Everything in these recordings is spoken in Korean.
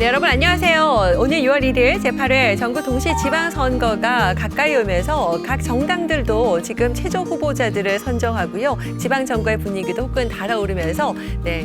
네, 여러분 안녕하세요. 오늘 6월 1일 제8회 전국 동시 지방선거가 가까이 오면서 각 정당들도 지금 최종 후보자들을 선정하고요. 지방선거의 분위기도 혹은 달아오르면서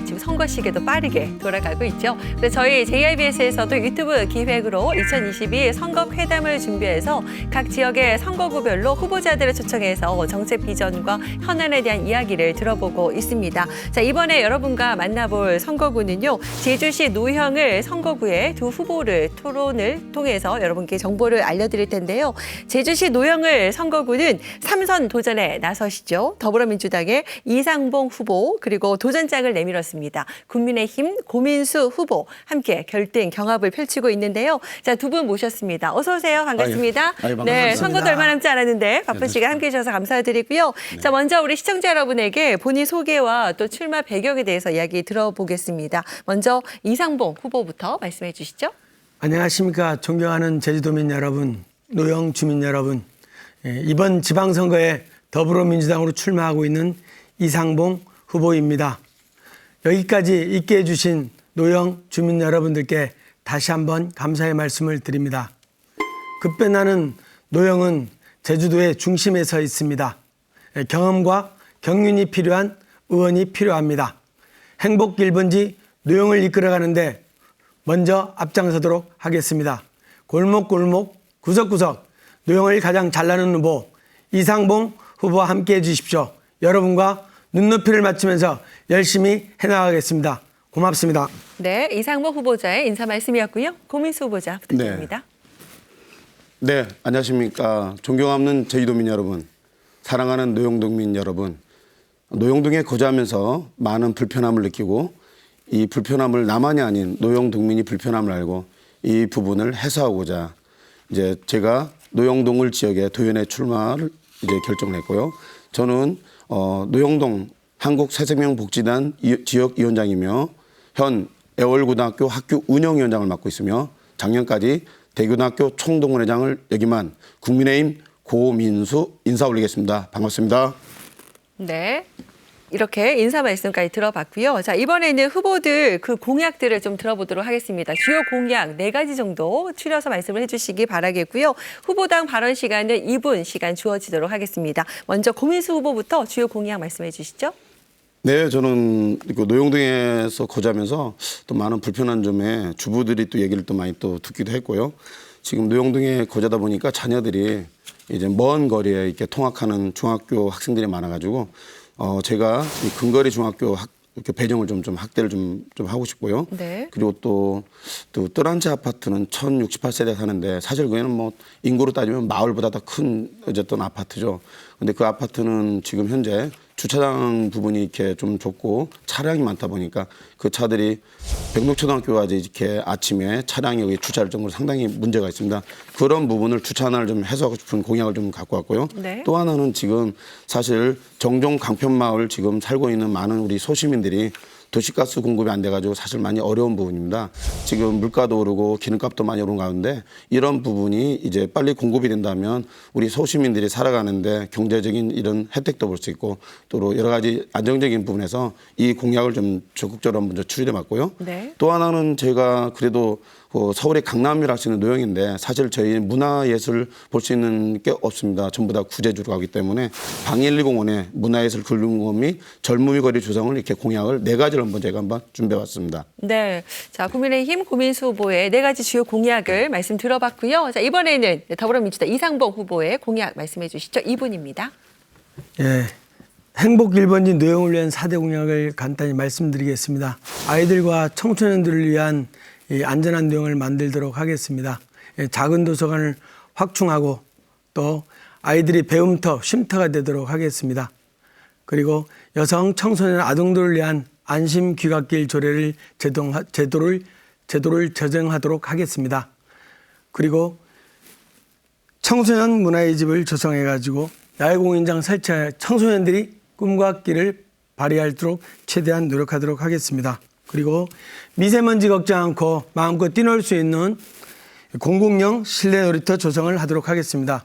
지금 선거 시기도 빠르게 돌아가고 있죠. 그래서 저희 JIBS에서도 유튜브 기획으로 2022 선거 회담을 준비해서 각 지역의 선거구별로 후보자들을 초청해서 정책 비전과 현안에 대한 이야기를 들어보고 있습니다. 자, 이번에 여러분과 만나볼 선거구는요. 제주시 노형을 선거구의 두 후보를 토론을 통해서 여러분께 정보를 알려드릴 텐데요. 제주시 노형을 선거구는 3선 도전에 나서시죠. 더불어민주당의 이상봉 후보 그리고 도전장을 내밀었습니다. 국민의힘 고민수 후보 함께 결등 경합을 펼치고 있는데요. 자, 두 분 모셨습니다. 어서 오세요. 반갑습니다. 네, 선거도 얼마 남지 않았는데 바쁜 시간 함께해 주셔서 감사드리고요. 네. 자, 먼저 우리 시청자 여러분에게 본인 소개와 또 출마 배경에 대해서 이야기 들어보겠습니다. 먼저 이상봉 후보부터 말씀해 주시죠. 안녕하십니까. 존경하는 제주도민 여러분, 노영 주민 여러분. 이번 지방선거에 더불어민주당으로 출마하고 있는 이상봉 후보입니다. 여기까지 있게 해주신 노영 주민 여러분들께 다시 한번 감사의 말씀을 드립니다. 급변하는 노영은 제주도의 중심에 서 있습니다. 경험과 경륜이 필요한 의원이 필요합니다. 행복 1번지 노영을 이끌어가는데 먼저 앞장서도록 하겠습니다. 골목골목 구석구석 노영을 가장 잘나는 후보 이상봉 후보와 함께해 주십시오. 여러분과 눈높이를 맞추면서 열심히 해나가겠습니다. 고맙습니다. 네, 이상봉 후보자의 인사 말씀이었고요. 고민수 후보자 부탁드립니다. 네, 안녕하십니까. 존경하는 제주도민 여러분, 사랑하는 노영동민 여러분. 노영동에 거주하면서 많은 불편함을 느끼고 이 불편함을 나만이 아닌 노영동민이 불편함을 알고 이 부분을 해소하고자 이제 제가 노영동을 지역에 도연에 출마를 이제 결정을 했고요. 저는 노영동 한국새생명복지단 지역위원장이며 현 애월고등학교 학교 운영위원장을 맡고 있으며 작년까지 대고등학교 총동원회장을 역임한 국민의힘 고민수 인사 올리겠습니다. 반갑습니다. 네. 이렇게 인사 말씀까지 들어봤고요. 자, 이번에는 후보들 그 공약들을 좀 들어보도록 하겠습니다. 주요 공약 4가지 정도 추려서 말씀을 해주시기 바라겠고요. 후보당 발언 시간은 2분 시간 주어지도록 하겠습니다. 먼저 고민수 후보부터 주요 공약 말씀해 주시죠. 네, 저는 노영동에서 거주하면서 또 많은 불편한 점에 주부들이 또 얘기를 또 많이 또 듣기도 했고요. 지금 노영동에 거주하다 보니까 자녀들이 이제 먼 거리에 이렇게 통학하는 중학교 학생들이 많아가지고 제가 이 근거리 중학교 이렇게 배정을 좀 학대를 좀 하고 싶고요. 네. 그리고 또 뜰한채 아파트는 1068세대 사는데 사실 그게는 뭐 인구로 따지면 마을보다 더 큰 어쨌든 아파트죠. 근데 그 아파트는 지금 현재 주차장 부분이 이렇게 좀 좁고 차량이 많다 보니까 그 차들이 백록초등학교까지 이렇게 아침에 차량이 여기 주차할 정도로 상당히 문제가 있습니다. 그런 부분을 주차난을 좀 해소하고 싶은 공약을 좀 갖고 왔고요. 네. 또 하나는 지금 사실 정종 강편마을 지금 살고 있는 많은 우리 소시민들이 도시가스 공급이 안 돼가지고 사실 많이 어려운 부분입니다. 지금 물가도 오르고 기름값도 많이 오른 가운데 이런 부분이 이제 빨리 공급이 된다면 우리 소시민들이 살아가는데 경제적인 이런 혜택도 볼 수 있고 또 여러 가지 안정적인 부분에서 이 공약을 좀 적극적으로 먼저 추진해 봤고요. 네. 또 하나는 제가 그래도 서울의 강남이라 할 수 있는 노영인데 사실 저희 문화예술 볼 수 있는 게 없습니다. 전부 다 구제주로 가기 때문에 방일1공원에 문화예술 근lum금 및 젊음이 거리 조성을 이렇게 공약을 4가지를 한번 준비해봤습니다. 네, 자 국민의힘 고민수 후보의 4가지 주요 공약을 말씀 들어봤고요. 자 이번에는 더불어민주당 이상봉 후보의 공약 말씀해 주시죠. 2분입니다. 예, 행복 1번지 노영을 위한 4대 공약을 간단히 말씀드리겠습니다. 아이들과 청소년들을 위한 이 안전한 노영을 만들도록 하겠습니다. 작은 도서관을 확충하고 또 아이들이 배움터, 쉼터가 되도록 하겠습니다. 그리고 여성, 청소년, 아동들을 위한 안심 귀갓길 조례를 제도를 제정하도록 하겠습니다. 그리고 청소년 문화의 집을 조성해가지고 야외공연장 설치하여 청소년들이 꿈과 끼를 발휘하도록 최대한 노력하도록 하겠습니다. 그리고 미세먼지 걱정 않고 마음껏 뛰놀 수 있는 공공용 실내 놀이터 조성을 하도록 하겠습니다.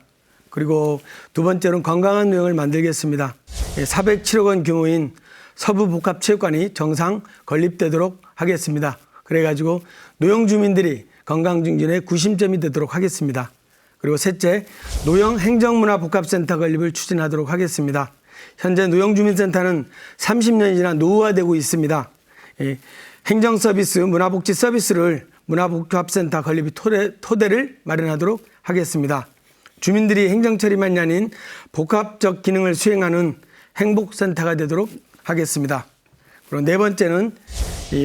그리고 두 번째로는 건강한 노영을 만들겠습니다. 407억 원 규모인 서부복합체육관이 정상 건립되도록 하겠습니다. 그래가지고 노영 주민들이 건강 증진에 구심점이 되도록 하겠습니다. 그리고 셋째, 노영 행정문화복합센터 건립을 추진하도록 하겠습니다. 현재 노영주민센터는 30년이 지나 노후화되고 있습니다. 행정 서비스, 문화복지 서비스를 문화복합센터 건립이 토대를 마련하도록 하겠습니다. 주민들이 행정처리만이 아닌 복합적 기능을 수행하는 행복센터가 되도록 하겠습니다. 그리고 네 번째는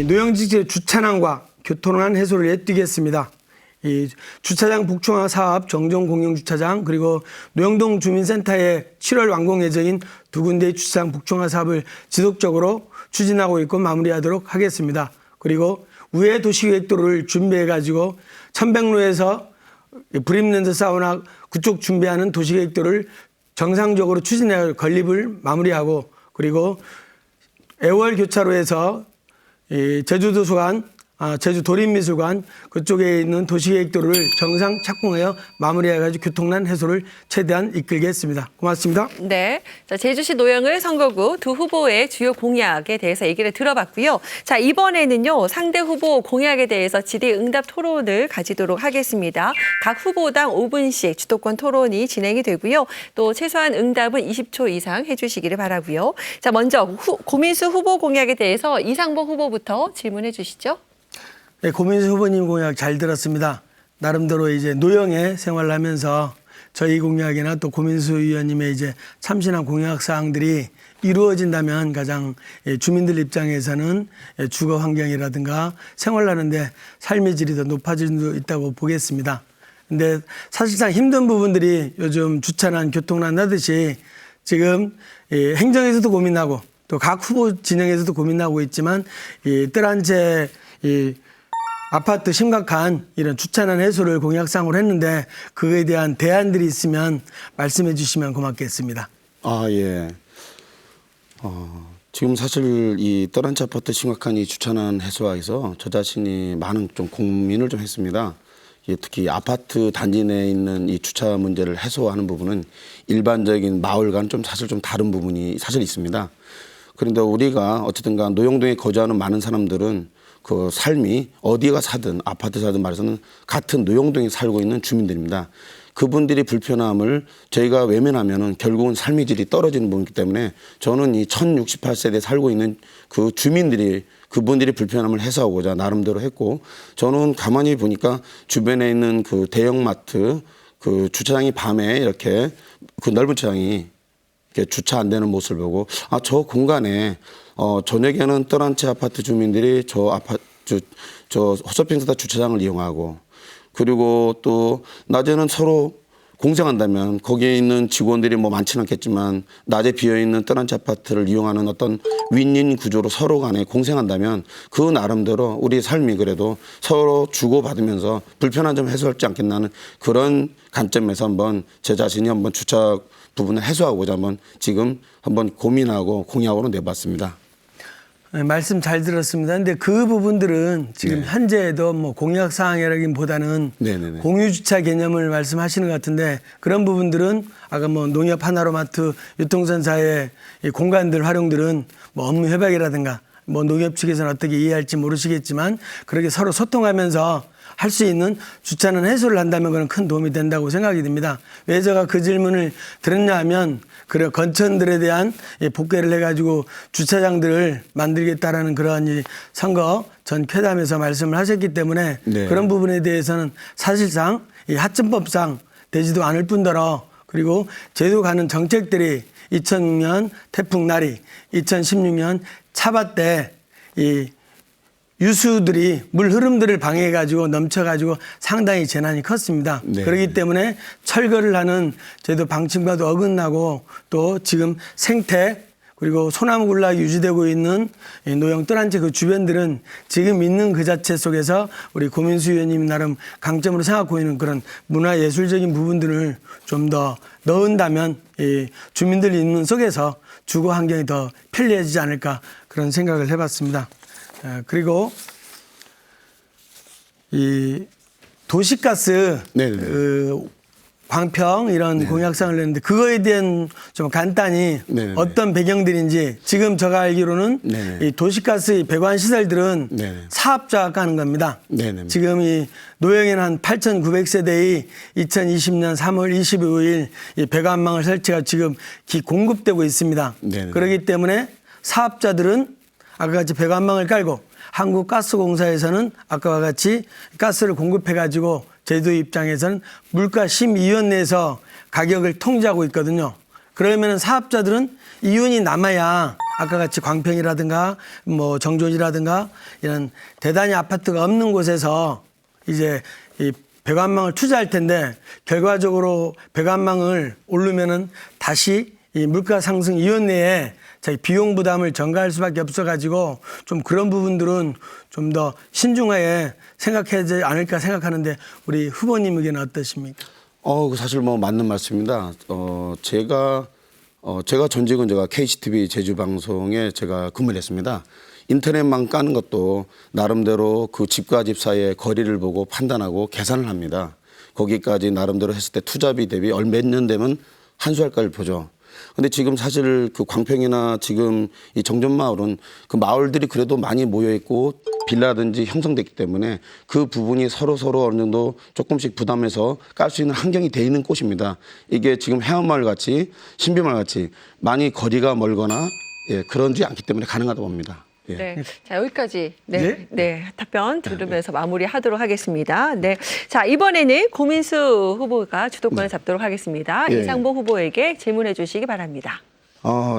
노영지구의 주차난과 교통난 해소를 애뛰겠습니다. 이 주차장 복층화 사업, 정정 공영 주차장, 그리고 노영동 주민센터의 7월 완공 예정인 두 군데의 주차장 복층화 사업을 지속적으로 추진하고 있고 마무리하도록 하겠습니다. 그리고 우회 도시계획도를 준비해가지고 천백로에서 브림랜드 사우나 그쪽 준비하는 도시계획도를 정상적으로 추진해 건립을 마무리하고, 그리고 애월 교차로에서 제주도서관, 제주 도립미술관 그쪽에 있는 도시계획도를 정상 착공하여 마무리해가지고 교통난 해소를 최대한 이끌겠습니다. 고맙습니다. 네, 자, 제주시 노영을 선거구 두 후보의 주요 공약에 대해서 얘기를 들어봤고요. 자, 이번에는요, 상대 후보 공약에 대해서 질의응답 토론을 가지도록 하겠습니다. 각 후보당 5분씩 주도권 토론이 진행이 되고요. 또 최소한 응답은 20초 이상 해주시기를 바라고요. 자, 먼저 고민수 후보 공약에 대해서 이상복 후보부터 질문해 주시죠. 네, 고민수 후보님 공약 잘 들었습니다. 나름대로 이제 노영에 생활을 하면서 저희 공약이나 또 고민수 의원님의 이제 참신한 공약 사항들이 이루어진다면 가장 주민들 입장에서는 주거 환경이라든가 생활하는데 삶의 질이 더 높아질 수 있다고 보겠습니다. 근데 사실상 힘든 부분들이 요즘 주차난, 교통난 하듯이 지금 행정에서도 고민하고 또 각 후보 진영에서도 고민하고 있지만 뜰 한 채 아파트 심각한 이런 주차난 해소를 공약상으로 했는데 그거에 대한 대안들이 있으면 말씀해 주시면 고맙겠습니다. 예. 지금 사실 이 떠란치 아파트 심각한 이 주차난 해소화에서 저 자신이 많은 좀 고민을 좀 했습니다. 특히 아파트 단지 내에 있는 이 주차 문제를 해소하는 부분은 일반적인 마을과는 좀 사실 좀 다른 부분이 사실 있습니다. 그런데 우리가 어쨌든 간 노영동에 거주하는 많은 사람들은 그 삶이 어디가 사든 아파트 사든 말해서는 같은 노영동에 살고 있는 주민들입니다. 그분들이 불편함을 저희가 외면하면은 결국은 삶의 질이 떨어지는 부분이기 때문에 저는 이 1068세대 살고 있는 그 주민들이 그분들이 불편함을 해소하고자 나름대로 했고, 저는 가만히 보니까 주변에 있는 그 대형마트 그 주차장이 밤에 이렇게 그 넓은 주차장이 이렇게 주차 안 되는 모습을 보고 저 공간에 저녁에는 떠란치 아파트 주민들이 저 호서핑센터 주차장을 이용하고, 그리고 또 낮에는 서로 공생한다면 거기에 있는 직원들이 뭐 많지는 않겠지만 낮에 비어있는 떠란치 아파트를 이용하는 어떤 윈윈 구조로 서로 간에 공생한다면 그 나름대로 우리 삶이 그래도 서로 주고받으면서 불편한 점 해소할지 않겠나는 그런 관점에서 한번 제 자신이 한번 주차 부분을 해소하고자 지금 한번 고민하고 공약으로 내봤습니다. 네, 말씀 잘 들었습니다. 근데 그 부분들은 지금 현재에도 뭐 공약 사항이라기보다는 공유주차 개념을 말씀하시는 것 같은데, 그런 부분들은 아까 뭐 농협 하나로마트 유통선사의 이 공간들 활용들은 뭐 업무 협약이라든가 뭐 농협 측에서는 어떻게 이해할지 모르시겠지만 그렇게 서로 소통하면서 할 수 있는 주차는 해소를 한다면 그건 큰 도움이 된다고 생각이 듭니다. 왜 제가 그 질문을 드렸냐 하면 그래 건천들에 대한 복귀를 해가지고 주차장들을 만들겠다라는 그런 선거 전 회담에서 말씀을 하셨기 때문에 그런 부분에 대해서는 사실상 이 하천법상 되지도 않을 뿐더러, 그리고 제도 가는 정책들이 2006년 태풍 나리, 2016년 차바 때 이 유수들이 물 흐름들을 방해해가지고 넘쳐가지고 상당히 재난이 컸습니다. 그렇기 때문에 철거를 하는 제도 방침과도 어긋나고, 또 지금 생태 그리고 소나무 군락이 유지되고 있는 노영 떠란치 그 주변들은 지금 있는 그 자체 속에서 우리 고민수 의원님이 나름 강점으로 생각하고 있는 그런 문화예술적인 부분들을 좀 더 넣은다면 주민들이 있는 속에서 주거 환경이 더 편리해지지 않을까 그런 생각을 해봤습니다. 그리고 이 도시가스 광평 이런 공약상을 냈는데 그거에 대한 좀 간단히 네네네. 어떤 배경들인지 지금 제가 알기로는 네네. 이 도시가스 배관 시설들은 네네. 사업자가 하는 겁니다. 네네. 지금 이 노영에는 한 8,900세대의 2020년 3월 25일 이 배관망을 설치가 지금 공급되고 있습니다. 네네. 그렇기 때문에 사업자들은 아까 같이 배관망을 깔고 한국가스공사에서는 아까와 같이 가스를 공급해가지고 제도 입장에서는 물가심의위원회에서 가격을 통제하고 있거든요. 그러면 사업자들은 이윤이 남아야 아까 같이 광평이라든가 뭐 정조지라든가 이런 대단히 아파트가 없는 곳에서 이제 이 배관망을 투자할 텐데 결과적으로 배관망을 오르면은 다시 이 물가상승위원회에 자기 비용 부담을 전가할 수밖에 없어가지고 좀 그런 부분들은 좀 더 신중하게 생각해야 되지 않을까 생각하는데 우리 후보님 의견은 어떠십니까? 사실 뭐 맞는 말씀입니다. 제가 전직은 제가 KCTV 제주방송에 제가 근무를 했습니다. 인터넷망 까는 것도 나름대로 그 집과 집 사이의 거리를 보고 판단하고 계산을 합니다. 거기까지 나름대로 했을 때 투자비 대비 몇 년 되면 한수할까를 보죠. 근데 지금 사실 그 광평이나 지금 이 정전마을은 그 마을들이 그래도 많이 모여 있고 빌라든지 형성됐기 때문에 그 부분이 서로 어느 정도 조금씩 부담해서 깔 수 있는 환경이 돼 있는 곳입니다. 이게 지금 해안마을 같이 신비마을 같이 많이 거리가 멀거나 그런지 않기 때문에 가능하다고 봅니다. 예. 네. 자, 여기까지 네? 답변 들으면서 마무리하도록 하겠습니다. 네. 자, 이번에는 고민수 후보가 주도권을 잡도록 하겠습니다. 예. 이상봉 후보에게 질문해 주시기 바랍니다.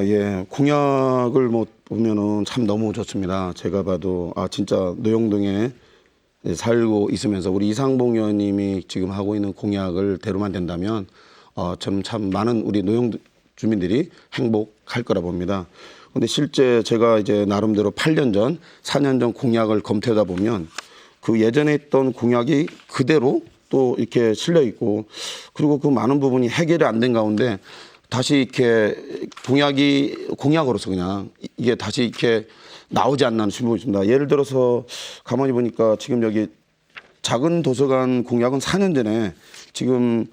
예. 공약을 뭐 보면은 참 너무 좋습니다. 제가 봐도 진짜 노영동에 살고 있으면서 우리 이상봉 의원님이 지금 하고 있는 공약을 대로만 된다면 저는 참 많은 우리 노영 주민들이 행복할 거라 봅니다. 근데 실제 제가 이제 나름대로 8년 전, 4년 전 공약을 검토하다 보면 그 예전에 있던 공약이 그대로 또 이렇게 실려 있고 그리고 그 많은 부분이 해결이 안 된 가운데 다시 이렇게 공약으로서 그냥 이게 다시 이렇게 나오지 않는 부분이 있습니다. 예를 들어서 가만히 보니까 지금 여기 작은 도서관 공약은 4년 전에 지금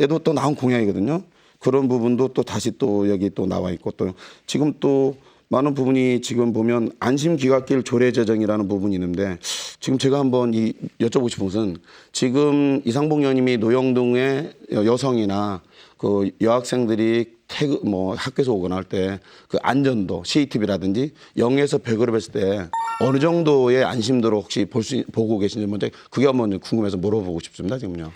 얘도 또 나온 공약이거든요. 그런 부분도 또 다시 또 여기 또 나와 있고 또 지금 또 많은 부분이 지금 보면 안심귀갓길 조례제정이라는 부분이 있는데 지금 제가 한번 여쭤보고 싶은 것은 지금 이상봉 의원님이 노영동의 여성이나 그 여학생들이 학교에서 오거나 할 때 그 안전도 CCTV라든지 0에서 100으로 했을 때 어느 정도의 안심도로 혹시 보고 계신지 먼저 그게 한번 궁금해서 물어보고 싶습니다 지금요.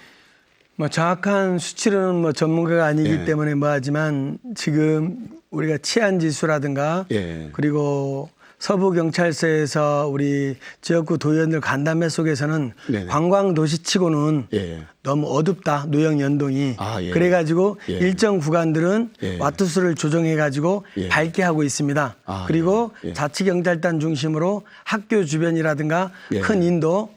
뭐 정확한 수치로는 뭐 전문가가 아니기 예. 때문에 하지만 지금 우리가 치안 지수라든가 예. 그리고 서부경찰서에서 우리 지역구 도의원들 간담회 속에서는 네네. 관광도시치고는 예. 너무 어둡다 노영연동이 예. 그래가지고 예. 일정 구간들은 예. 와트수를 조정해가지고 예. 밝게 하고 있습니다. 그리고 예. 자치경찰단 중심으로 학교 주변이라든가 예. 큰 인도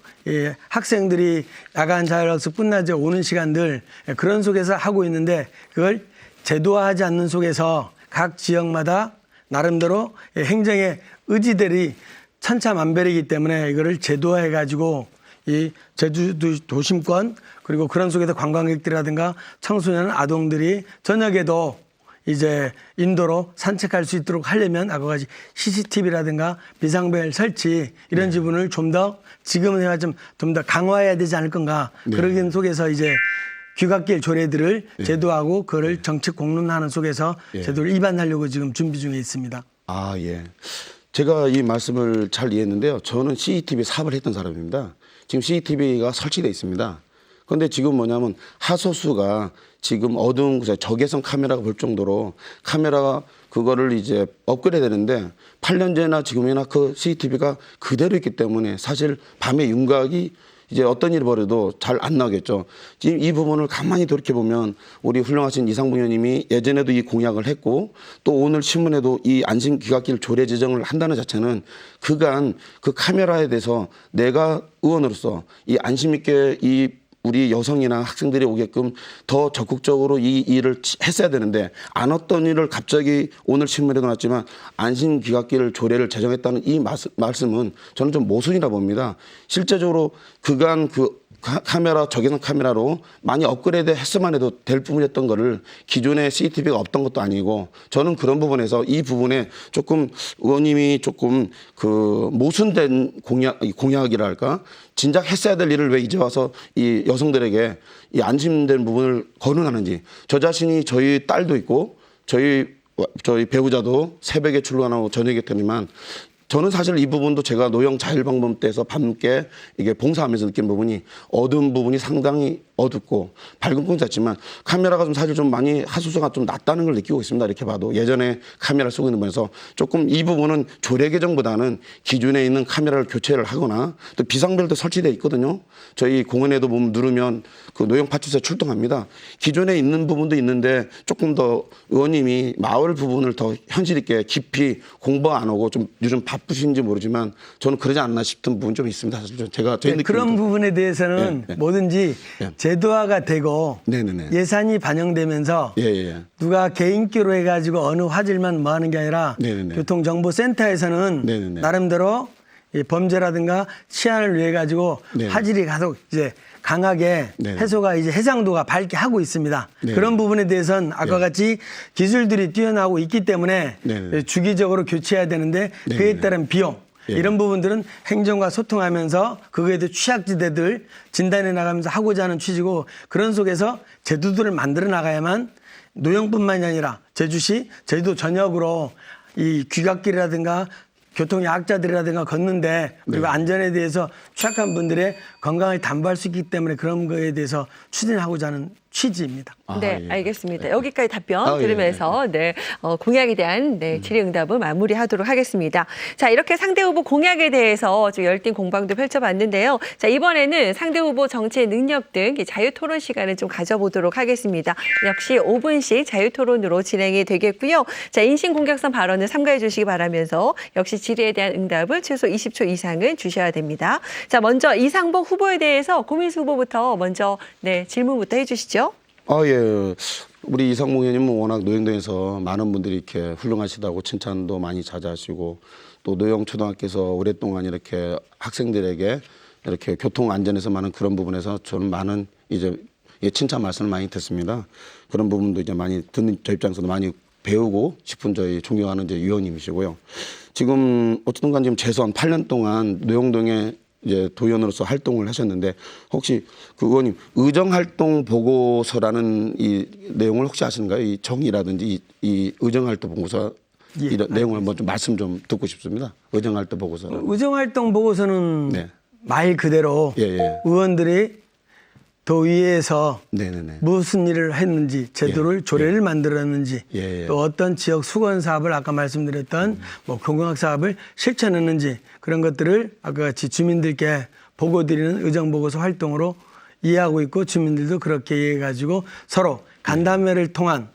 학생들이 야간 자율학습 끝나지 오는 시간들 그런 속에서 하고 있는데 그걸 제도화하지 않는 속에서 각 지역마다 나름대로 행정의 의지들이 천차만별이기 때문에 이거를 제도화해가지고 이 제주 도심권 그리고 그런 속에서 관광객들이라든가 청소년 아동들이 저녁에도 이제 인도로 산책할 수 있도록 하려면 아까 같이 CCTV라든가 비상벨 설치 이런 지분을 좀 더 지금은 좀 더 강화해야 되지 않을 건가 그러긴 속에서 이제 귀갓길 조례들을 제도하고 그거를 정책 공론하는 속에서 제도를 입안하려고 지금 준비 중에 있습니다. 예. 제가 이 말씀을 잘 이해했는데요. 저는 CCTV 사업을 했던 사람입니다. 지금 CCTV가 설치되어 있습니다. 그런데 지금 뭐냐면 하소수가 지금 어두운 곳에 적외선 카메라가 볼 정도로 카메라가 그거를 이제 업그레이드 되는데 8년 전이나 지금이나 그 CCTV가 그대로 있기 때문에 사실 밤의 윤곽이 이제 어떤 일이 벌어도 잘 안 나오겠죠. 지금 이 부분을 가만히 돌이켜보면 우리 훌륭하신 이상봉 의원님이 예전에도 이 공약을 했고 또 오늘 신문에도 이 안심귀갓길 조례 제정을 한다는 자체는 그간 그 카메라에 대해서 내가 의원으로서 이 안심 있게 이 우리 여성이나 학생들이 오게끔 더 적극적으로 이 일을 했어야 되는데 안 했던 일을 갑자기 오늘 신문에도 났지만 안심귀갓길 조례를 제정했다는 이 말씀은 저는 좀 모순이라 봅니다. 실제적으로 그간 그 카메라 적외선 카메라로 많이 업그레이드 했으만 해도 될 부분이었던 거를 기존에 CCTV가 없던 것도 아니고 저는 그런 부분에서 이 부분에 조금 의원님이 조금 그 모순된 공약이랄까 진작 했어야 될 일을 왜 이제 와서 이 여성들에게 이 안심된 부분을 거론하는지 저 자신이 저희 딸도 있고 저희 배우자도 새벽에 출근하고 저녁에 되지만 저는 사실 이 부분도 제가 노영 자율방범 때에서 밤늦게 이게 봉사하면서 느낀 부분이 어두운 부분이 상당히 어둡고 밝은 부분이 있지만 카메라가 좀 사실 좀 많이 하수수가 좀 낮다는 걸 느끼고 있습니다. 이렇게 봐도 예전에 카메라를 쓰고 있는 면에서 조금 이 부분은 조례 개정보다는 기존에 있는 카메라를 교체를 하거나 또 비상벨도 설치되어 있거든요. 저희 공원에도 보면 누르면 그 노영 파출소에 출동합니다. 기존에 있는 부분도 있는데 조금 더 의원님이 마을 부분을 더 현실 있게 깊이 공부 안 하고 좀 요즘 바쁘신지 모르지만 저는 그러지 않나 싶은 부분 좀 있습니다. 사실 제가 저희 네, 그런 부분에 대해서는 뭐든지 제도화가 되고 예산이 반영되면서 누가 개인기로 해가지고 어느 화질만 뭐 하는 게 아니라 교통정보센터에서는 나름대로 이 범죄라든가 치안을 위해 가지고 화질이 계속 이제 강하게 해소가 이제 해상도가 밝게 하고 있습니다. 그런 부분에 대해서는 아까 같이 기술들이 뛰어나고 있기 때문에 주기적으로 교체해야 되는데 그에 따른 비용 이런 부분들은 행정과 소통하면서 그거에 대해 취약지대들 진단해 나가면서 하고자 하는 취지고 그런 속에서 제도들을 만들어 나가야만 노영뿐만이 아니라 제주시, 제주도 전역으로 이 귀갓길이라든가 교통약자들이라든가 걷는데 그리고 안전에 대해서 취약한 분들의 건강을 담보할 수 있기 때문에 그런 거에 대해서 추진하고자 하는 취지입니다. 네, 알겠습니다. 여기까지 답변 들으면서 공약에 대한 질의응답을 마무리하도록 하겠습니다. 자, 이렇게 상대 후보 공약에 대해서 좀 열띤 공방도 펼쳐봤는데요. 자, 이번에는 상대 후보 정치의 능력 등 자유토론 시간을 좀 가져보도록 하겠습니다. 역시 5분씩 자유토론으로 진행이 되겠고요. 자, 인신공격성 발언을 삼가해 주시기 바라면서 역시 질의에 대한 응답을 최소 20초 이상은 주셔야 됩니다. 자, 먼저 이상복 후보에 대해서 고민수 후보부터 먼저 질문부터 해주시죠. 예. 우리 이상봉 의원님은 워낙 노영동에서 많은 분들이 이렇게 훌륭하시다고 칭찬도 많이 자자하시고 또 노영초등학교에서 오랫동안 이렇게 학생들에게 이렇게 교통 안전에서 많은 그런 부분에서 저는 많은 이제 칭찬 말씀을 많이 듣습니다. 그런 부분도 이제 많이 듣는 저 입장에서도 많이 배우고 싶은 저희 존경하는 이제 위원님이시고요. 지금 어쨌든 간 지금 재선 8년 동안 노영동에 이제 도의원으로서 활동을 하셨는데 혹시 그 의원님 의정활동 보고서라는 이 내용을 혹시 아시는가요? 이 정의라든지 이 의정활동 보고서 이런 내용을 한번 좀 말씀 좀 듣고 싶습니다. 의정활동 보고서. 의정활동 보고서는 말 그대로 의원들이 도의회에서 무슨 일을 했는지 제도를 조례를 만들었는지 또 어떤 지역 수건 사업을 아까 말씀드렸던 뭐 공공학 사업을 실천했는지 그런 것들을 아까 같이 주민들께 보고 드리는 의정보고서 활동으로 이해하고 있고 주민들도 그렇게 이해해가지고 서로 간담회를 통한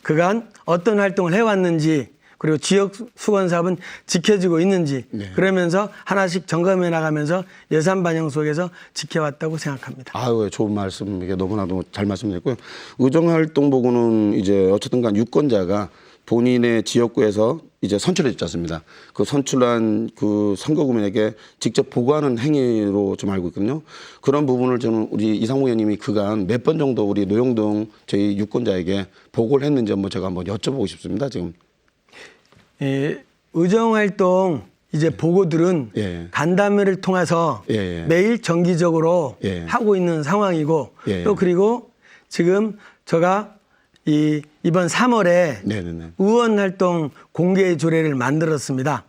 그간 어떤 활동을 해왔는지 그리고 지역 수건 사업은 지켜지고 있는지 그러면서 하나씩 점검해 나가면서 예산 반영 속에서 지켜왔다고 생각합니다. 아유, 좋은 말씀 이게 너무나도 잘 말씀드렸고요. 의정활동 보고는 이제 어쨌든 간 유권자가 본인의 지역구에서 이제 선출해 줬지 않습니다. 그 선출한 그 선거구민에게 직접 보고하는 행위로 좀 알고 있거든요. 그런 부분을 저는 우리 이상호 의원님이 그간 몇 번 정도 우리 노영동 저희 유권자에게 보고를 했는지 한번 제가 한번 여쭤보고 싶습니다. 지금. 의정활동 이제 보고들은 간담회를 통해서 매일 정기적으로 하고 있는 상황이고 또 그리고 지금 제가 이번 3월에 의원활동 공개 조례를 만들었습니다.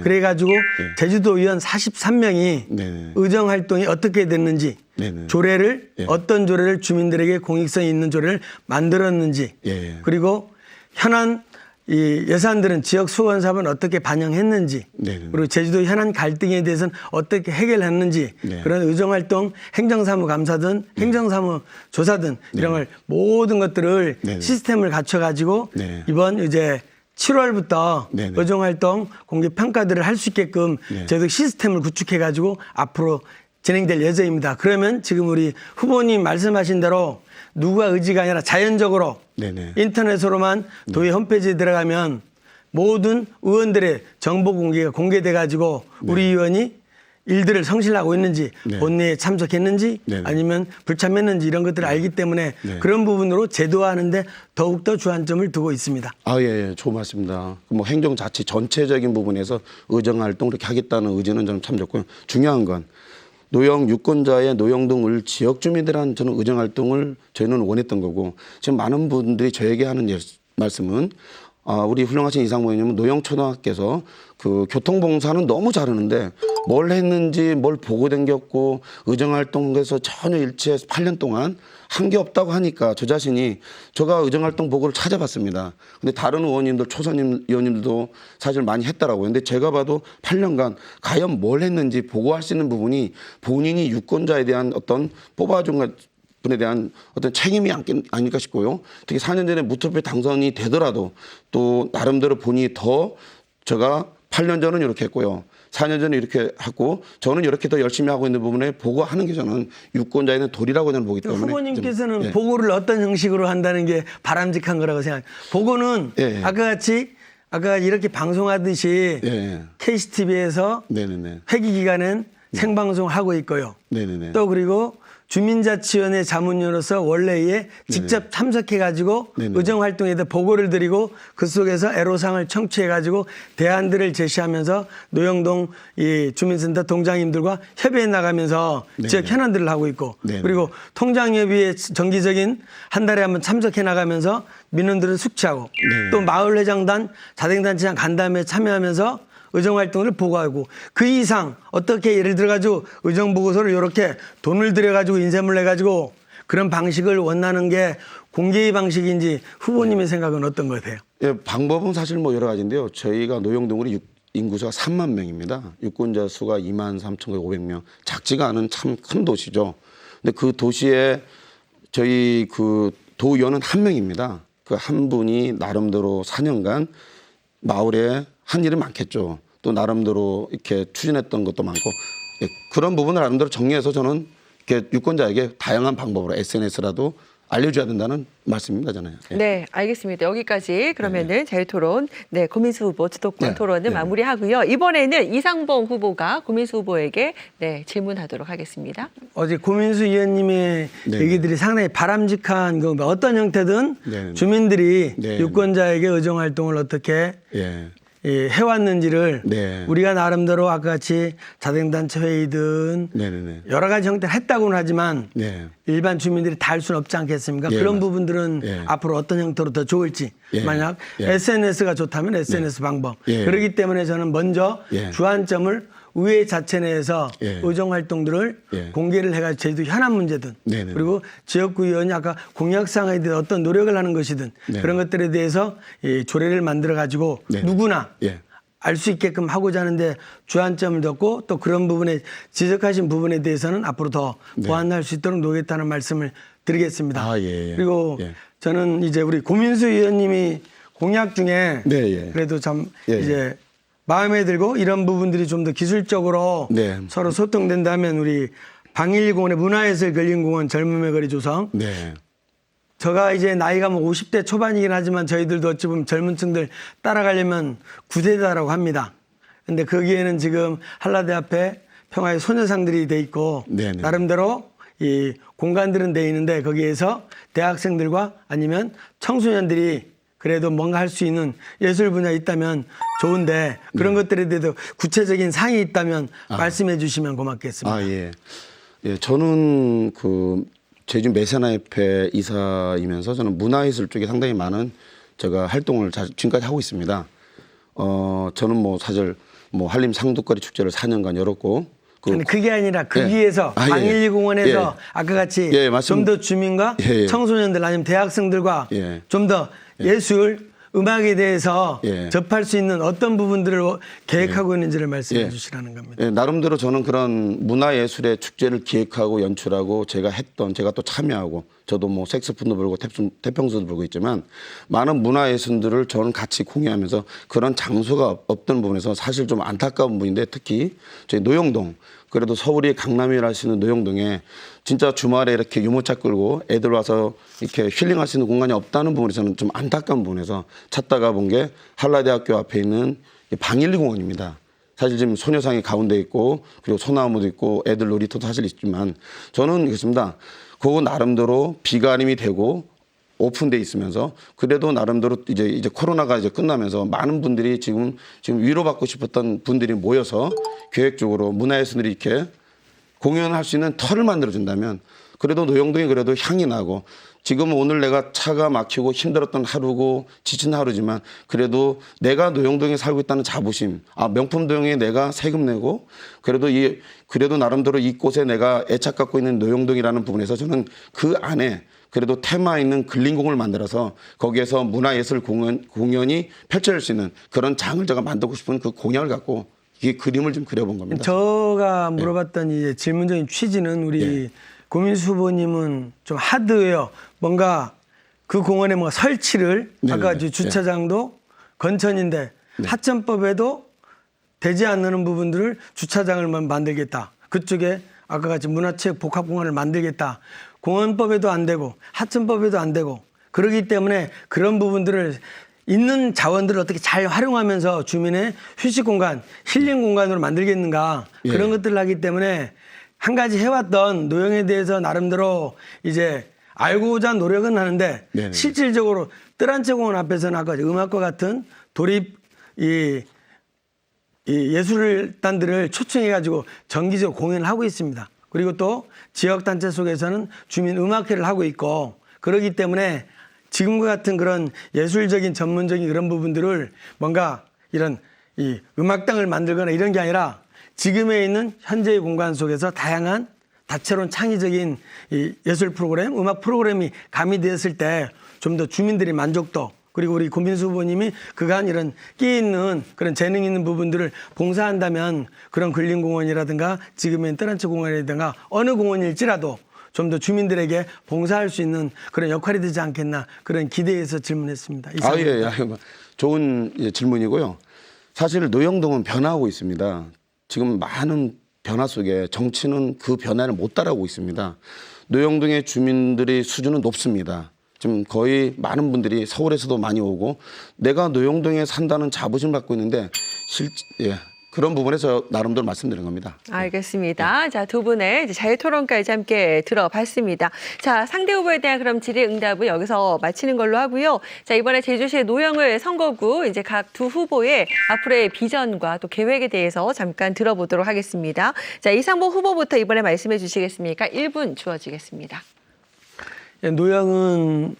그래가지고 제주도 의원 43명이 의정활동이 어떻게 됐는지 조례를 어떤 조례를 주민들에게 공익성이 있는 조례를 만들었는지 그리고 현안 이 예산들은 지역 수건 사업은 어떻게 반영했는지 그리고 제주도 현안 갈등에 대해서는 어떻게 해결했는지 그런 의정활동 행정사무 감사든 행정사무 조사든 이런 걸 모든 것들을 시스템을 갖춰가지고 이번 이제 7월부터 의정활동 공개 평가들을 할 수 있게끔 제도 시스템을 구축해가지고 앞으로 진행될 예정입니다. 그러면 지금 우리 후보님 말씀하신 대로 누가 의지가 아니라 자연적으로 인터넷으로만 도의 홈페이지에 들어가면 모든 의원들의 정보 공개가 공개돼 가지고 우리 의원이 일들을 성실하고 있는지, 네. 본회의에 참석했는지, 네네. 아니면 불참했는지 이런 것들을 알기 때문에 네. 그런 부분으로 제도화하는데 더욱더 주안점을 두고 있습니다. 예, 좋은 말씀입니다. 뭐 행정자치 전체적인 부분에서 의정활동 이렇게 하겠다는 의지는 저는 참 좋고요. 중요한 건 노영 유권자의 노영 등을 지역 주민들한 저는 의정활동을 저희는 원했던 거고 지금 많은 분들이 저에게 하는 말씀은 우리 훌륭하신 이상무 의원님은 노영초등학교에서 그 교통봉사는 너무 잘하는데 뭘 했는지 뭘 보고 댕겼고 의정활동에서 전혀 일치해서 8년 동안 한 게 없다고 하니까 저 자신이 제가 의정활동 보고를 찾아봤습니다. 근데 다른 의원님들 초선님 의원님들도 사실 많이 했더라고요. 근데 제가 봐도 8년간 과연 뭘 했는지 보고할 수 있는 부분이 본인이 유권자에 대한 어떤 뽑아준 분에 대한 어떤 책임이 아닐까 싶고요. 특히 4년 전에 무투표 당선이 되더라도 또 나름대로 본인이 더 제가 8년 전은 이렇게 했고요. 4년 전에 이렇게 하고 저는 이렇게 더 열심히 하고 있는 부분에 보고하는 게 저는 유권자에 대한 도리라고 저는 보기 때문에 후보님께서는 좀, 예. 보고를 어떤 형식으로 한다는 게 바람직한 거라고 생각해요. 보고는 예. 아까 이렇게 방송하듯이 예. KCTV에서 네네네. 회기 기간엔 생방송하고 있고요. 네네네. 또 그리고 주민자치위원회 자문위원으로서 원래에 직접 참석해가지고 네네. 의정활동에 대해 보고를 드리고 그 속에서 애로사항을 청취해가지고 대안들을 제시하면서 노영동 이 주민센터 동장님들과 협의해 나가면서 지역 현안들을 하고 있고 네네. 그리고 통장협의회 정기적인 한 달에 한번 참석해 나가면서 민원들을 숙지하고 네네. 또 마을회장단 자생단체장 간담회에 참여하면서 의정활동을 보고하고 그 이상 어떻게 예를 들어가지고 의정보고서를 이렇게 돈을 들여가지고 인쇄물 내가지고 그런 방식을 원하는 게 공개의 방식인지 후보님의 생각은 어떤 거세요? 예, 방법은 사실 뭐 여러 가지인데요. 저희가 노영동으리 인구수가 3만 명입니다. 유권자 수가 2만 3,500명. 작지가 않은 참 큰 도시죠. 근데 그 도시에 저희 그 도의원은 한 명입니다. 그 한 분이 나름대로 4년간 마을에 한 일은 많겠죠. 또 나름대로 이렇게 추진했던 것도 많고 예, 그런 부분을 나름대로 정리해서 저는 이렇게 유권자에게 다양한 방법으로 SNS라도 알려줘야 된다는 말씀입니다, 저는. 예. 네, 알겠습니다. 여기까지 그러면은 자유토론, 네, 고민수 후보 주도권 네, 토론을 네. 마무리하고요. 이번에는 이상봉 후보가 고민수 후보에게 네, 질문하도록 하겠습니다. 어제 고민수 의원님의 네. 얘기들이 상당히 바람직한 거 어떤 형태든 네. 주민들이 네. 유권자에게 의정활동을 어떻게 예. 해왔는지를 네. 우리가 나름대로 아까 같이 자생단체 회의든 네네네. 여러 가지 형태를 했다고는 하지만 네. 일반 주민들이 다 할 수는 없지 않겠습니까? 예, 그런 맞습니다. 부분들은 예. 앞으로 어떤 형태로 더 좋을지 예. 만약 예. SNS가 좋다면 SNS 방법 예. 그렇기 때문에 저는 먼저 예. 주안점을 의회 자체 내에서 예. 의정활동들을 예. 공개를 해가지고 저희도 현안 문제든 네네. 그리고 지역구 의원이 아까 공약사항에 대해 어떤 노력을 하는 것이든 네. 그런 것들에 대해서 이 조례를 만들어가지고 네. 누구나 예. 알 수 있게끔 하고자 하는데 주안점을 뒀고 또 그런 부분에 지적하신 부분에 대해서는 앞으로 더 네. 보완할 수 있도록 노겠다는 말씀을 드리겠습니다. 아, 예. 그리고 예. 저는 이제 우리 고민수 의원님이 공약 중에 네, 예. 그래도 참 예, 이제 마음에 들고 이런 부분들이 좀 더 기술적으로 네. 서로 소통된다면 우리 방일공원의 문화예술 근린공원 젊음의 거리 조성 네. 제가 이제 나이가 뭐 50대 초반이긴 하지만 저희들도 어찌 보면 젊은 층들 따라가려면 9세대라고 합니다. 근데 거기에는 지금 한라대 앞에 평화의 소녀상들이 돼 있고 네네. 나름대로 이 공간들은 돼 있는데 거기에서 대학생들과 아니면 청소년들이 그래도 뭔가 할 수 있는 예술 분야에 있다면 좋은데 그런 것들에 대해서 구체적인 사항이 있다면 말씀해 주시면 고맙겠습니다. 아, 예. 예, 저는 그 제주 메세나협회 이사이면서 저는 문화예술 쪽에 상당히 많은 제가 활동을 지금까지 하고 있습니다. 저는 뭐 사실 뭐 한림 상두거리 축제를 4년간 열었고 아니, 그게 아니라 예. 거기에서 아, 예. 방일공원에서 예. 아까 같이 예, 맞습니다. 좀 더 주민과 예, 예. 청소년들 아니면 대학생들과 예. 좀 더 예술, 음악에 대해서 예. 접할 수 있는 어떤 부분들을 계획하고 있는지를 말씀해 예. 주시라는 겁니다. 예, 나름대로 저는 그런 문화예술의 축제를 기획하고 연출하고 제가 또 참여하고 저도 뭐 색소폰도 불고 태평소도 불고 있지만 많은 문화예술들을 저는 같이 공유하면서 그런 장소가 없던 부분에서 사실 좀 안타까운 부분인데 특히 저희 노영동 그래도 서울이 강남이라 하시는 노영동에 진짜 주말에 이렇게 유모차 끌고 애들 와서 이렇게 힐링할 수 있는 공간이 없다는 부분에 저는 좀 안타까운 부분에서 찾다가 본 게 한라대학교 앞에 있는 방일리공원입니다. 사실 지금 소녀상이 가운데 있고 그리고 소나무도 있고 애들 놀이터도 사실 있지만 저는 그렇습니다. 그거 나름대로 비가림이 되고 오픈돼 있으면서 그래도 나름대로 이제 코로나가 이제 끝나면서 많은 분들이 지금 위로받고 싶었던 분들이 모여서 계획적으로 문화예술들이 이렇게 공연할 수 있는 터를 만들어 준다면 그래도 노영동이 그래도 향이 나고 지금 오늘 내가 차가 막히고 힘들었던 하루고 지친 하루지만 그래도 내가 노영동에 살고 있다는 자부심, 명품 도용에 내가 세금 내고 그래도 나름대로 이곳에 내가 애착 갖고 있는 노영동이라는 부분에서 저는 그 안에 그래도 테마 있는 근린공을 만들어서 거기에서 문화예술 공연이 펼쳐질 수 있는 그런 장을 제가 만들고 싶은 그 공약을 갖고 이 그림을 좀 그려본 겁니다. 제가 물어봤던 이 질문적인 취지는 우리 고민수 후보님은 좀 하드웨어 뭔가 그 공원에 뭐 설치를 아까 주차장도 건천인데 하천법에도 되지 않는 부분들을 주차장을 만들겠다. 그쪽에 아까 같이 문화체육 복합공원을 만들겠다. 공원법에도 안 되고 하천법에도 안 되고 그러기 때문에 그런 부분들을 있는 자원들을 어떻게 잘 활용하면서 주민의 휴식 공간, 힐링 공간으로 만들겠는가 그런 것들을 하기 때문에 한 가지 해왔던 노영에 대해서 나름대로 이제 알고자 노력은 하는데 실질적으로 뜰한채 공원 앞에서는 아까 음악과 같은 도립 이 예술단들을 초청해가지고 정기적으로 공연을 하고 있습니다. 그리고 또 지역단체 속에서는 주민 음악회를 하고 있고 그러기 때문에 지금과 같은 그런 예술적인 전문적인 그런 부분들을 뭔가 이런 이 음악당을 만들거나 이런 게 아니라 지금에 있는 현재의 공간 속에서 다양한 다채로운 창의적인 이 예술 프로그램, 음악 프로그램이 가미되었을 때 좀 더 주민들의 만족도 그리고 우리 고민수 후보님이 그간 이런 끼 있는 그런 재능 있는 부분들을 봉사한다면 그런 근린공원이라든가 지금의 뜰한채 공원이라든가 어느 공원일지라도 좀 더 주민들에게 봉사할 수 있는 그런 역할이 되지 않겠나 그런 기대에서 질문했습니다. 좋은 질문이고요. 사실 노영동은 변화하고 있습니다. 지금 많은 변화 속에 정치는 그 변화를 못 따라오고 있습니다. 노영동의 주민들의 수준은 높습니다. 지금 거의 많은 분들이 서울에서도 많이 오고 내가 노영동에 산다는 자부심을 갖고 있는데 그런 부분에서 나름대로 말씀드린 겁니다. 알겠습니다. 자, 두 분의 이제 자유토론까지 함께 들어봤습니다. 자, 상대 후보에 대한 그럼 질의응답은 여기서 마치는 걸로 하고요. 자, 이번에 제주시의 노영을 선거구 이제 각 두 후보의 앞으로의 비전과 또 계획에 대해서 잠깐 들어보도록 하겠습니다. 자, 이상보 후보부터 이번에 말씀해 주시겠습니까? 1분 주어지겠습니다. 노영은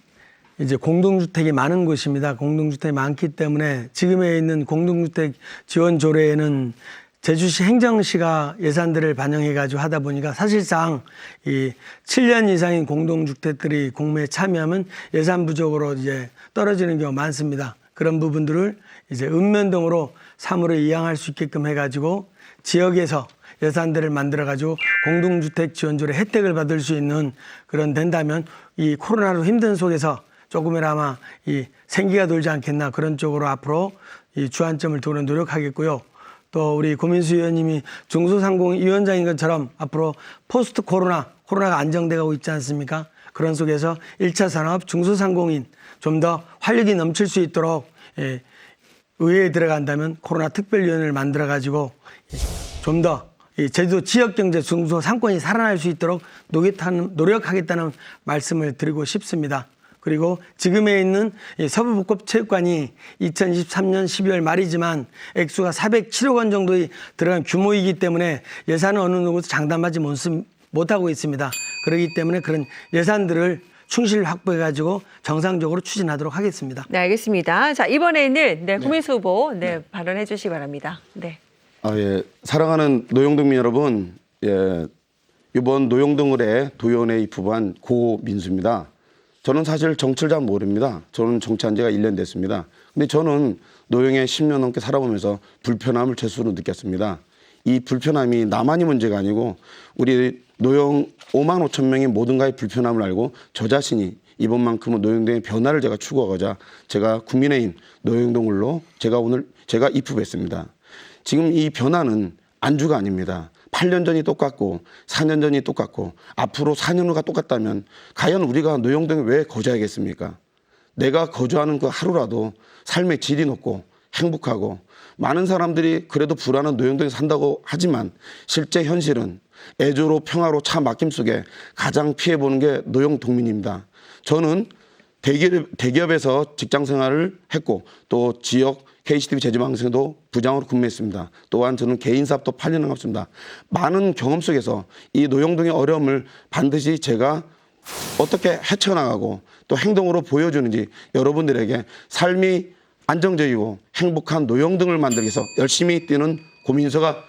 이제 공동주택이 많은 곳입니다. 공동주택이 많기 때문에 지금에 있는 공동주택 지원 조례에는 제주시 행정시가 예산들을 반영해가지고 하다 보니까 사실상 이 7년 이상인 공동주택들이 공모에 참여하면 예산 부족으로 이제 떨어지는 경우가 많습니다. 그런 부분들을 이제 읍면동으로 3으로 이양할 수 있게끔 해가지고 지역에서 예산들을 만들어가지고 공동주택 지원조례 혜택을 받을 수 있는 그런 된다면 이 코로나로 힘든 속에서 조금이나마 이 생기가 돌지 않겠나 그런 쪽으로 앞으로 이 주안점을 두는 노력하겠고요. 또 우리 고민수 의원님이 중소상공위원장인 것처럼 앞으로 포스트 코로나가 안정되고 있지 않습니까? 그런 속에서 1차 산업 중소상공인 좀 더 활력이 넘칠 수 있도록 의회에 들어간다면 코로나 특별위원회를 만들어가지고 좀 더 제주도 지역경제 중소상권이 살아날 수 있도록 노력하겠다는 말씀을 드리고 싶습니다. 그리고 지금에 있는 서부복합체육관이 2023년 12월 말이지만 액수가 407억 원 정도 들어간 규모이기 때문에 예산은 어느 누구도 장담하지 못하고 있습니다. 그렇기 때문에 그런 예산들을 충실히 확보해가지고 정상적으로 추진하도록 하겠습니다. 네, 알겠습니다. 자, 이번에는 고민수 후보 발언해 주시기 바랍니다. 네. 사랑하는 노영동민 여러분, 이번 노영동을의 도연에 입후보한 고민수입니다. 저는 사실 정치를 잘 모릅니다. 저는 정치한 지가 1년 됐습니다. 근데 저는 노영에 10년 넘게 살아보면서 불편함을 제수로 느꼈습니다. 이 불편함이 나만이 문제가 아니고 우리 노영 5만 5천 명의 모든가의 불편함을 알고 저 자신이 이번만큼은 노영동의 변화를 제가 추구하고자 제가 국민의힘 노영동을로 제가 입후보했습니다. 지금 이 변화는 안주가 아닙니다. 8년 전이 똑같고 4년 전이 똑같고 앞으로 4년 후가 똑같다면 과연 우리가 노영동에 왜 거주하겠습니까? 내가 거주하는 그 하루라도 삶의 질이 높고 행복하고 많은 사람들이 그래도 불안한 노영동에 산다고 하지만 실제 현실은 애조로 평화로 차 막힘 속에 가장 피해보는 게 노영동민입니다. 저는 대기업에서 직장 생활을 했고 또 지역 KCTV 제주방송에도 부장으로 근무했습니다. 또한 저는 개인 사업도 8년 해왔습니다. 많은 경험 속에서 이 노영동의 어려움을 반드시 제가 어떻게 헤쳐나가고 또 행동으로 보여주는지 여러분들에게 삶이 안정적이고 행복한 노영동을 만들기 위해서 열심히 뛰는 고민서가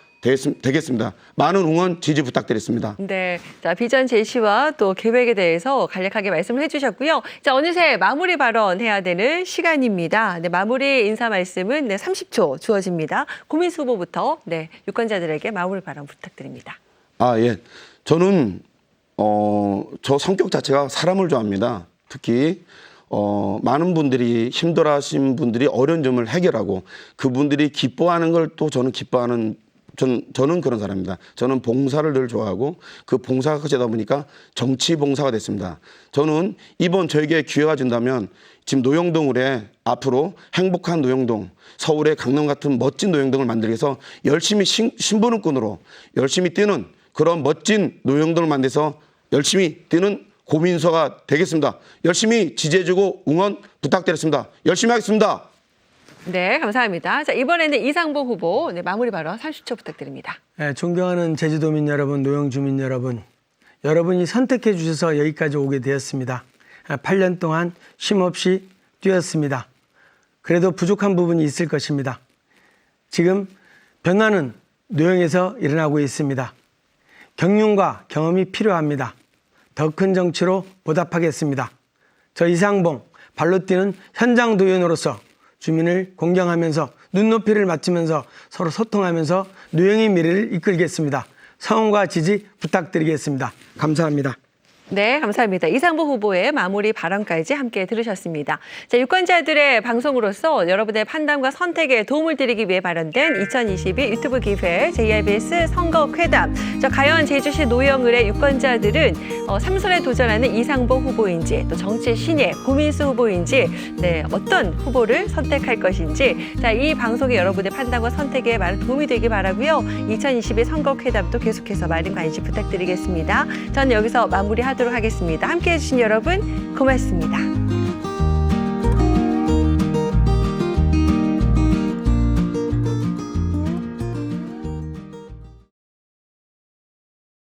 되겠습니다. 많은 응원, 지지 부탁드리겠습니다. 네, 자 비전 제시와 또 계획에 대해서 간략하게 말씀을 해주셨고요. 자 어느새 마무리 발언 해야 되는 시간입니다. 네, 마무리 인사 말씀은 30초 주어집니다. 고민수 후보부터 유권자들에게 마무리 발언 부탁드립니다. 예, 저는 저 성격 자체가 사람을 좋아합니다. 특히 많은 분들이 힘들어하신 분들이 어려운 점을 해결하고 그분들이 기뻐하는 걸 또 저는 기뻐하는. 저는 그런 사람입니다. 저는 봉사를 늘 좋아하고 그 봉사가 커지다 보니까 정치 봉사가 됐습니다. 저는 이번 저에게 기회가 준다면 지금 노영동을에 앞으로 행복한 노영동, 서울의 강남 같은 멋진 노영동을 만들기 위해서 열심히 신부름꾼으로 열심히 뛰는 그런 멋진 노영동을 만들어서 열심히 뛰는 고민서가 되겠습니다. 열심히 지지해주고 응원 부탁드리겠습니다. 열심히 하겠습니다. 네, 감사합니다. 자, 이번에는 이상복 후보 마무리 발언 30초 부탁드립니다. 네, 존경하는 제주도민 여러분, 노영주민 여러분, 여러분이 선택해 주셔서 여기까지 오게 되었습니다. 8년 동안 쉼없이 뛰었습니다. 그래도 부족한 부분이 있을 것입니다. 지금 변화는 노영에서 일어나고 있습니다. 경륜과 경험이 필요합니다. 더 큰 정치로 보답하겠습니다. 저 이상봉, 발로 뛰는 현장 도연으로서 주민을 공경하면서 눈높이를 맞추면서 서로 소통하면서 노영의 미래를 이끌겠습니다. 성원과 지지 부탁드리겠습니다. 감사합니다. 네, 감사합니다. 이상복 후보의 마무리 발언까지 함께 들으셨습니다. 자, 유권자들의 방송으로서 여러분의 판단과 선택에 도움을 드리기 위해 마련된 2022 유튜브 기회 JIBS 선거회담. 자, 과연 제주시 노영을의 유권자들은 3선에 도전하는 이상복 후보인지 또 정치 신예 고민수 후보인지 어떤 후보를 선택할 것인지 자, 이 방송에 여러분의 판단과 선택에 많은 도움이 되길 바라고요. 2022 선거회담도 계속해서 많은 관심 부탁드리겠습니다. 저는 여기서 마무리하도록 하겠습니다. 함께해 주신 여러분 고맙습니다.